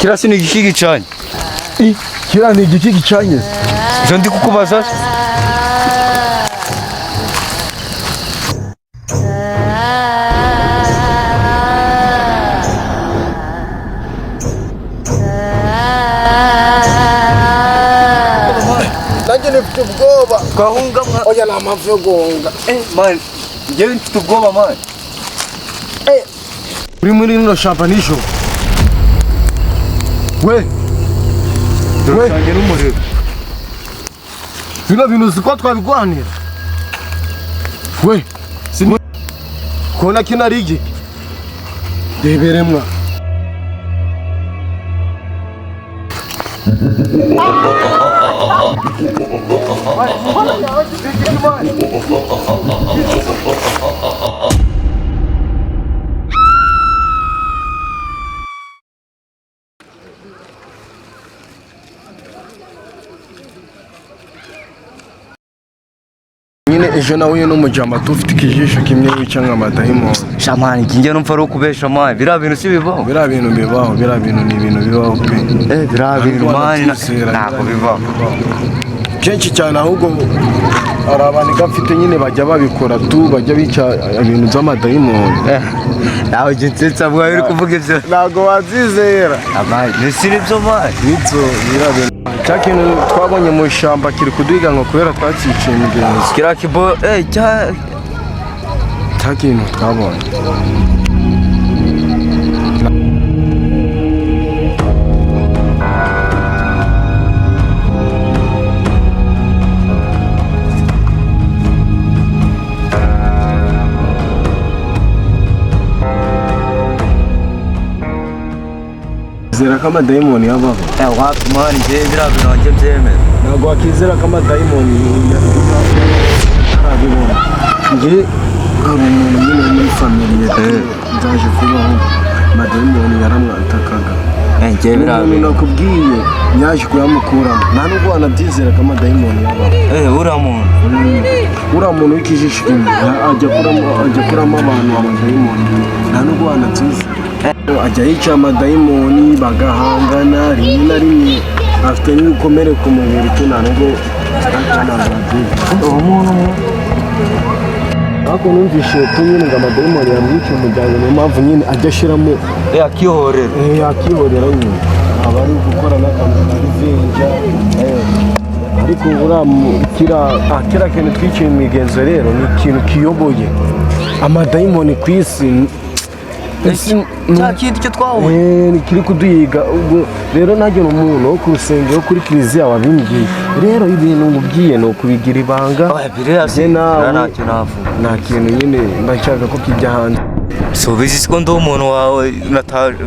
kirasi ni igiki gicanye? Kira ni igiki gicanye? Je ndi kukubaza. Nanjye nifite ubwoba. Gahunga mwa. Oya na mafi yo guhunga. Man, je mfite ubwoba man. Uri muri rino shamba nijoro. We Dore n'umuriro. Bino bintu ziko twabigwanira. We kona kinarigi. Deberemwa. Nyine ejo nawe n'umujama tufite ikijisho kimwe wicanga amadayimoni. Shamani kinje numva ari ukubesha man. Bira bintu si bibaho. Bira bintu bibaho, bira bintu ni ibintu bibaho pe. Bira bintu man nako bibaho. Kenshi cyane ahubwo arabandi gafite nyine bajya babikora tu bajya bica ibintu by'amadayimoni. Nawe gitsetsa bwa biri kuvuga ibyo. Nago wazizera. Abaye nisiri byo man. Nitso birabe. Cyakintu twabonye mu ishyamba kiri kuduhiga ngo kubera twaciciye imigenzo. Kira kibo cyakintu twabonye. Zera kama amadayimoni yabaho. Wapi man je bira bintu wanjye byemera. Ntabwo wakizera kama amadayimoni yarabibona. Nje hari umuntu nyine muri famille nzaje kubaho amadayimoni yaramwatakaga. Nje bira bintu nakubwiye yaje kuyamukuramo. Nta nubwo wanabyizera kama amadayimoni yabaho. Ura muntu w'ikijisho ajya kuramo abantu amadayimoni. Nta nubwo wanabyizera. Ajya yica amadayimoni bagahangana rimwe na rimwe afite n'ibikomere ku mubiri tunanubwo uwo muntu ako numvishe tunyine ngo amadayimoni yamwica umuryango niyo mpamvu nyine ajya ashiramo yakihorera nyine aba ari gukora n'akantu kari venja ariko kira kintu twiciye imigenzo rero ni ikintu kiyoboye amadayimoni ku isi. Cya kintu cyo twabonye kiri kuduhiga ubwo rero najye umuntu wo ku rusengero kuri kiliziya wabimbwiye rero ibintu ngubwiye no kubigira ibanga nta kintu nyine ndashaka ko kijya hanze. So bizi ko ndi umuntu wawe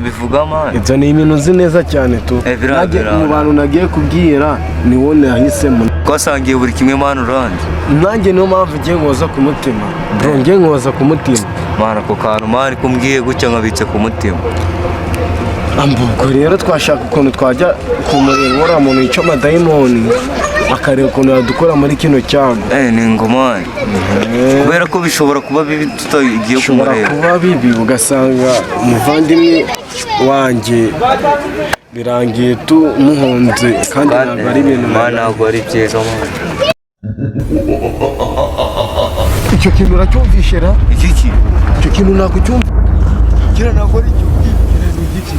bivuga man. Ibyo ni ibintu uzi neza cyane tu. Najye mu bantu nagiye kubwira ni wowe yahisemo. Twasangiye buri kimwe man uranje. Nanjye niyo mpamvu ngiye nkoza ku mutima. Bro ngiye nkoza ku mutima. Mana ko kantu mari kumbwiye gutya nkabitse ku mutima. Ambuko rero twashaka ukuntu twajya kumurengora muntu yica amadayimoni akareba ukuntu yadukora muri kino cyago. Ni ngomani. Kubera ko bishobora kuba bibi tutagiye kumureba. Kuba bibi ugasanga umuvandimwe wanjye birangiye muhonze kandi ntabwo ari ibintu ntabwo ari byiza man. Icyo kintu uracyumvishe iki icyo kintu ntabwo cyumva kira ntabwo ari igiti.